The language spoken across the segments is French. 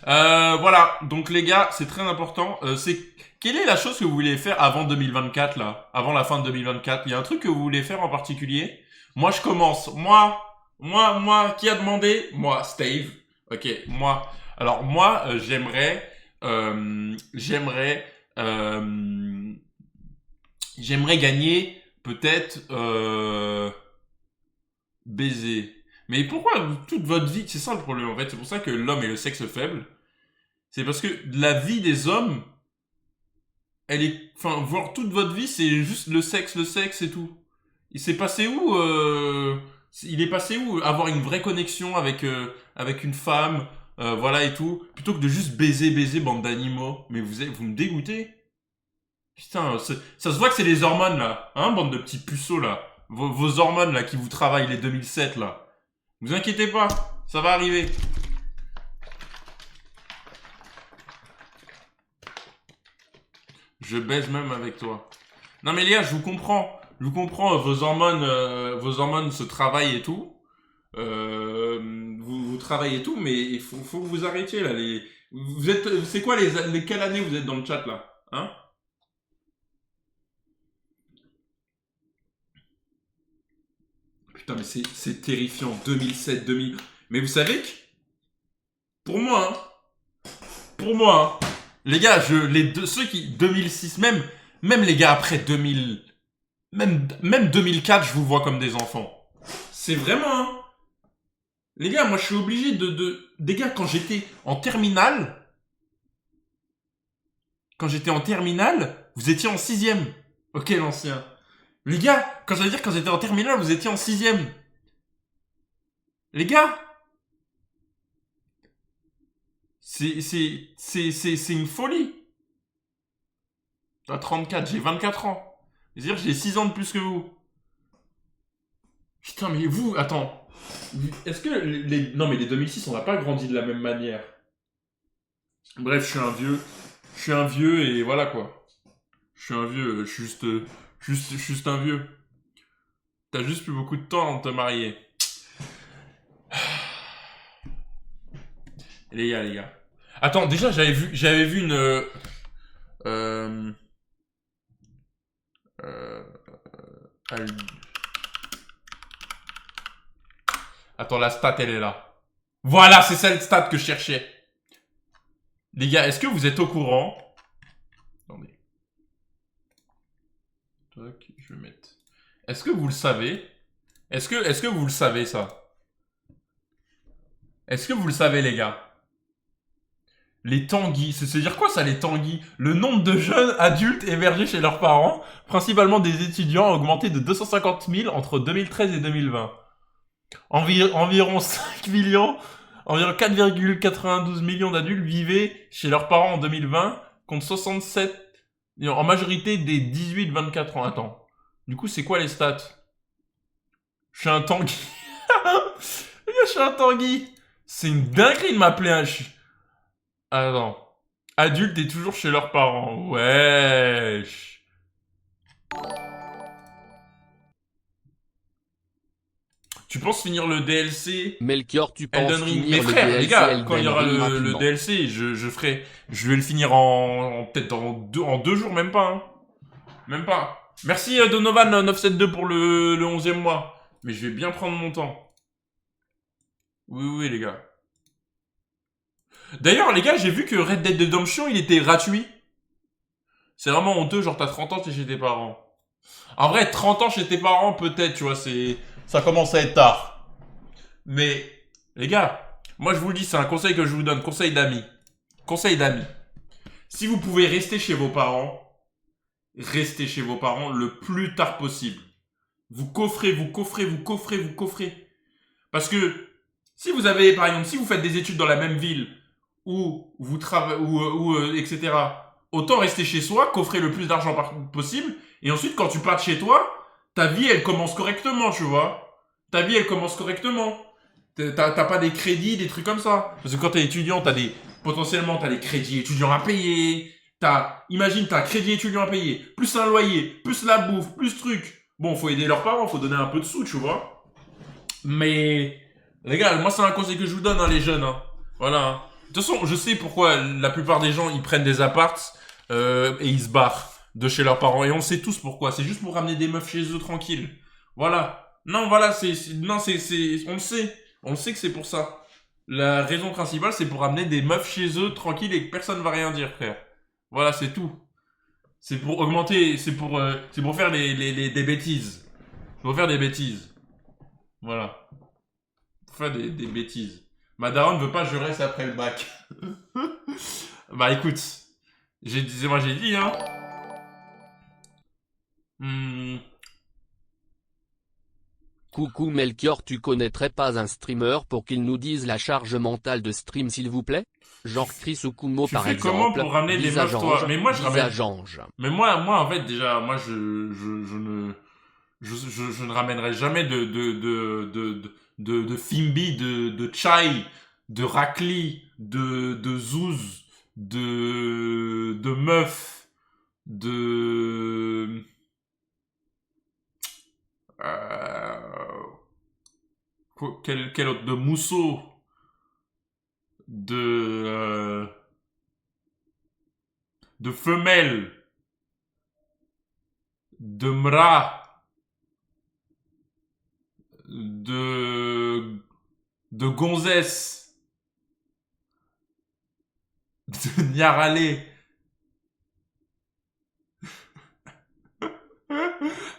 Voilà, donc les gars, c'est très important. Quelle est la chose que vous voulez faire avant 2024 là, avant la fin de 2024? Il y a un truc que vous voulez faire en particulier? Moi, je commence. Moi, qui a demandé? Moi, Steve. Ok, moi. Alors moi, j'aimerais, euh, j'aimerais gagner peut-être baiser. Mais pourquoi toute votre vie? C'est ça le problème en fait. C'est pour ça que l'homme est le sexe faible. C'est parce que la vie des hommes, elle est, enfin, voir toute votre vie, c'est juste le sexe et tout. Il s'est passé où il est passé où avoir une vraie connexion avec une femme, voilà et tout, plutôt que de juste baiser, bande d'animaux. Mais vous me dégoûtez. Putain, ça se voit que c'est les hormones là, hein, bande de petits puceaux là. Vos hormones là qui vous travaillent les 2007 là. Vous inquiétez pas, ça va arriver. Je baise même avec toi. Non mais Léa, je vous comprends. Je vous comprends, vos hormones se travaillent et tout. Vous travaillez et tout, mais faut que vous arrêtiez là. C'est quoi quelle année vous êtes dans le chat là, hein? Putain, mais c'est terrifiant. 2007, 2000. Mais vous savez que, pour moi, pour moi, les gars, ceux qui 2006, même les gars après 2000, même 2004, je vous vois comme des enfants. C'est vraiment, hein. Les gars, moi je suis obligé des gars, quand j'étais en terminale, vous étiez en sixième. Ok, l'ancien. Les gars, quand j'étais en terminale, vous étiez en sixième. Les gars, c'est une folie. À 34, j'ai 24 ans. C'est-à-dire, j'ai 6 ans de plus que vous. Putain, mais vous, attends. Est-ce que non, mais les 2006, on n'a pas grandi de la même manière. Bref, je suis un vieux et voilà quoi. Je suis un vieux, juste un vieux. T'as juste plus beaucoup de temps avant de te marier. Les gars. Attends, déjà, j'avais vu une, euh, euh, euh, attends, la stat, elle est là. Voilà, c'est celle stat que je cherchais. Les gars, est-ce que vous êtes au courant? Attendez. Toc, je vais mettre. Est-ce que vous le savez? Est-ce que vous le savez, ça? Est-ce que vous le savez, les gars? Les tanguis, c'est-à-dire quoi ça, les tanguis? Le nombre de jeunes adultes hébergés chez leurs parents, principalement des étudiants, a augmenté de 250 000 entre 2013 et 2020. Environ 5 millions, environ 4,92 millions d'adultes vivaient chez leurs parents en 2020, contre 67, en majorité des 18-24 ans. Attends. Du coup, c'est quoi les stats? Je suis un tanguy. Les gars, je suis un tanguy. C'est une dinguerie de m'appeler un Attends. Adultes et toujours chez leurs parents. Wesh. Tu penses finir le DLC Melchior, tu penses Elden Ring? finir Mes le frères, les DLC gars, quand il y Elden aura Ring le rapidement? DLC, je vais le finir peut-être en deux jours, même pas, hein. Même pas. Merci Donovan 972 pour le 11e mois. Mais je vais bien prendre mon temps. Oui, les gars. D'ailleurs, les gars, j'ai vu que Red Dead Redemption, il était gratuit. C'est vraiment honteux, genre t'as 30 ans, t'es chez tes parents. En vrai, 30 ans chez tes parents, peut-être, tu vois, ça commence à être tard. Mais, les gars, moi je vous le dis, c'est un conseil que je vous donne, conseil d'amis. Conseil d'amis. Si vous pouvez restez chez vos parents le plus tard possible. Vous coffrez. Parce que, si vous avez, par exemple, si vous faites des études dans la même ville, où vous travaillez, etc., autant rester chez soi, coffrer le plus d'argent possible, et ensuite, quand tu pars de chez toi, ta vie, elle commence correctement, tu vois. Ta vie, elle commence correctement. T'as pas des crédits, des trucs comme ça. Parce que quand t'es étudiant, potentiellement, t'as des crédits étudiants à payer. Imagine, t'as un crédit étudiant à payer, plus un loyer, plus la bouffe, plus truc. Bon, faut aider leurs parents, faut donner un peu de sous, tu vois. Mais, les gars, moi, c'est un conseil que je vous donne, hein, les jeunes, hein. Voilà, hein. toute façon, je sais pourquoi la plupart des gens, ils prennent des apparts et ils se barrent de chez leurs parents. Et on sait tous pourquoi. C'est juste pour ramener des meufs chez eux tranquilles. Voilà. Non, voilà, on le sait. On le sait que c'est pour ça. La raison principale, c'est pour ramener des meufs chez eux tranquilles et que personne va rien dire, frère. Voilà, c'est tout. C'est pour augmenter, c'est pour faire des bêtises. Pour faire des bêtises. Voilà. Pour faire des bêtises. Ma daronne veut pas que je reste après le bac. Bah écoute, j'ai dit, hein. Hmm. Coucou Melchior, tu connaîtrais pas un streamer pour qu'il nous dise la charge mentale de stream s'il vous plaît? Genre Chris ou Kumo par exemple. Tu fais comment pour ramener des meufs, toi? Mais moi, je ramène... Mais moi, en fait, déjà, moi, je ne ramènerai jamais de Fimbi, de Chai, de Rakli, de Zouz, de meufs, de... quel autre? De Mousseau, de Femelle, de Mra, de Gonzesse, de Niaralé,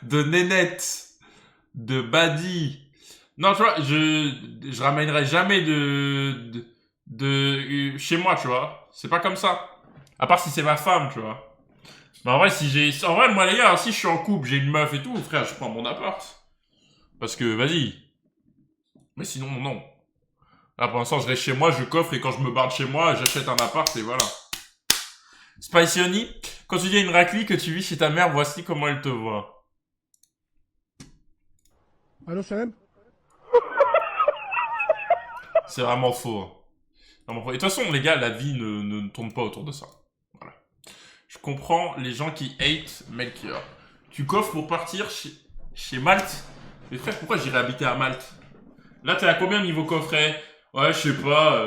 de Nénette, de Badi. Non, tu vois, je ramènerai jamais de chez moi, tu vois. C'est pas comme ça. À part si c'est ma femme, tu vois. Mais en vrai, en vrai, moi, les gars, si je suis en couple, j'ai une meuf et tout, frère, je prends mon appart. Parce que, vas-y. Mais sinon, non. Là, pour l'instant, je reste chez moi, je coffre, et quand je me barre de chez moi, j'achète un appart, et voilà. Spicyoni, quand tu dis à une raclie que tu vis chez ta mère, voici comment elle te voit. Allô, Salem? C'est vraiment faux. Hein. Vraiment faux. Et de toute façon, les gars, la vie ne tourne pas autour de ça. Voilà. Je comprends les gens qui hate Melchior. Tu coffres pour partir chez Malte. Mais frère, pourquoi j'irais habiter à Malte? Là, t'es à combien niveau coffret? Ouais, je sais pas,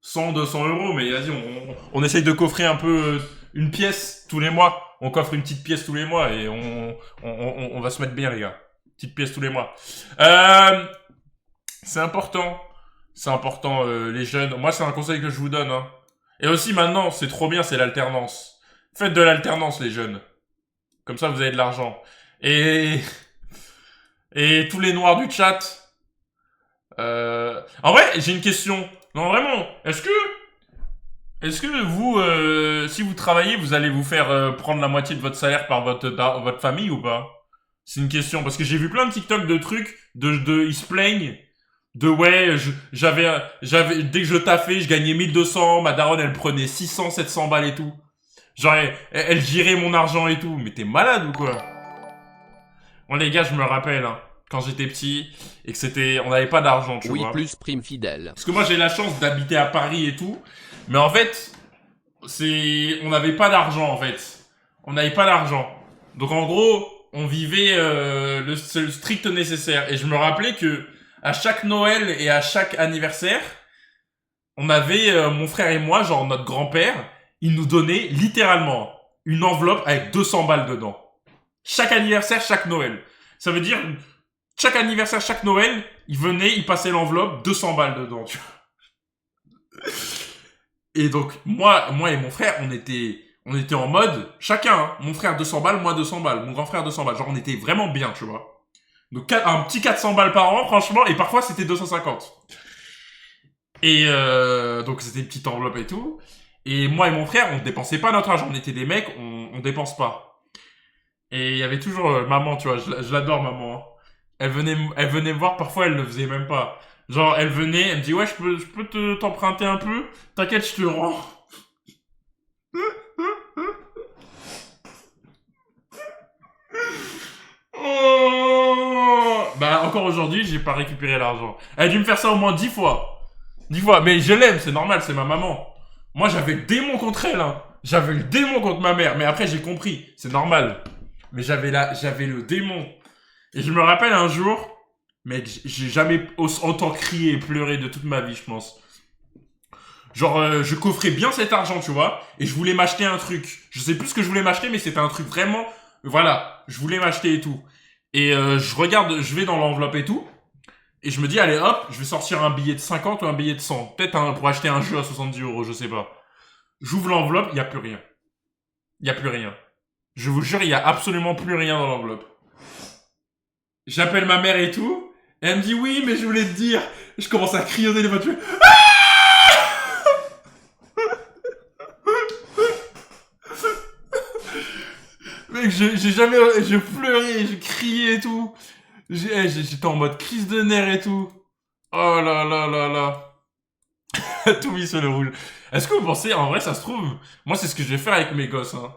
100, 200 euros, mais vas-y, on essaye de coffrer un peu une pièce tous les mois. On coffre une petite pièce tous les mois et on va se mettre bien, les gars. Petite pièce tous les mois. C'est important. C'est important, les jeunes. Moi, c'est un conseil que je vous donne. Hein. Et aussi, maintenant, c'est trop bien, c'est l'alternance. Faites de l'alternance, les jeunes. Comme ça, vous avez de l'argent. Et tous les noirs du chat. En vrai, j'ai une question. Non, vraiment. Est-ce que vous, si vous travaillez, vous allez vous faire prendre la moitié de votre salaire par votre famille ou pas? C'est une question. Parce que j'ai vu plein de TikTok de trucs, ils se plaignent. De ouais, dès que je taffais, je gagnais 1200, ma daronne elle prenait 600, 700 balles et tout. Genre, elle girait mon argent et tout. Mais t'es malade ou quoi? Bon les gars, je me rappelle, hein, quand j'étais petit, et que on n'avait pas d'argent, tu vois. Oui, plus prime fidèle. Parce que moi j'ai la chance d'habiter à Paris et tout, mais en fait, on n'avait pas d'argent en fait. On n'avait pas d'argent. Donc en gros, on vivait le strict nécessaire. Et je me rappelais que à chaque Noël et à chaque anniversaire, on avait, mon frère et moi, genre notre grand-père, il nous donnait littéralement une enveloppe avec 200 balles dedans. Chaque anniversaire, chaque Noël. Ça veut dire, chaque anniversaire, chaque Noël, il passait l'enveloppe, 200 balles dedans, tu vois. Et donc, moi et mon frère, on était en mode, chacun, hein, mon frère 200 balles, moi 200 balles, mon grand frère 200 balles. Genre, on était vraiment bien, tu vois. Donc, un petit 400 balles par an, franchement, et parfois, c'était 250. Et donc, c'était une petite enveloppe et tout. Et moi et mon frère, on dépensait pas notre argent. On était des mecs, on dépense pas. Et il y avait toujours maman, tu vois, je l'adore, maman. Hein. Elle venait me voir, parfois, elle le faisait même pas. Genre, elle venait, elle me dit, ouais, je peux t'emprunter un peu? T'inquiète, je te rends. Oh bah, encore aujourd'hui, j'ai pas récupéré l'argent. Elle a dû me faire ça au moins 10 fois. 10 fois. Mais je l'aime, c'est normal, c'est ma maman. Moi, j'avais le démon contre elle, hein. J'avais le démon contre ma mère. Mais après, j'ai compris. C'est normal. Mais j'avais le démon. Et je me rappelle un jour, mec, j'ai jamais autant crié et pleuré de toute ma vie, je pense. Genre, je coffrais bien cet argent, tu vois, et je voulais m'acheter un truc. Je sais plus ce que je voulais m'acheter, mais c'était un truc vraiment... Voilà, je voulais m'acheter et tout. Et je regarde, je vais dans l'enveloppe et tout, et je me dis, allez hop, je vais sortir un billet de 50 ou un billet de 100. Peut-être pour acheter un jeu à 70 €, je sais pas. J'ouvre l'enveloppe, il y a plus rien. Il y a plus rien. Je vous jure, il y a absolument plus rien dans l'enveloppe. J'appelle ma mère et tout, et elle me dit, oui, mais je voulais te dire. Je commence à crier au téléphone, tu fais, mec, j'ai jamais, je pleurais, je criais et tout. J'étais en mode crise de nerfs et tout. Oh là là là là. Tout mis sur le rouge. Est-ce que vous pensez, en vrai, ça se trouve, moi c'est ce que je vais faire avec mes gosses, hein.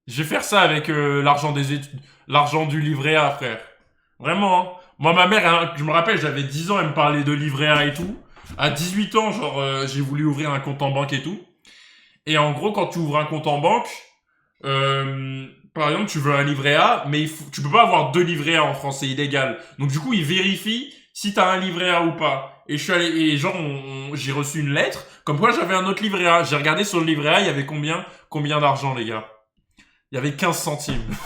Je vais faire ça avec l'argent des études, l'argent du livret A, frère. Vraiment, hein. Moi, ma mère, hein, je me rappelle, j'avais 10 ans, elle me parlait de livret A et tout. À 18 ans, genre, j'ai voulu ouvrir un compte en banque et tout. Et en gros, quand tu ouvres un compte en banque, par exemple, tu veux un livret A, mais tu peux pas avoir deux livrets A en France, c'est illégal. Donc du coup, ils vérifient si t'as un livret A ou pas. Et je suis allé, et genre, j'ai reçu une lettre, comme quoi j'avais un autre livret A. J'ai regardé sur le livret A, il y avait combien d'argent, les gars? Il y avait 15 centimes.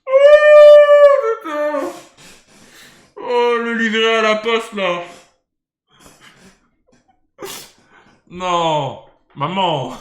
Oh, putain! Oh, le livret à la poste, là! Non! Maman!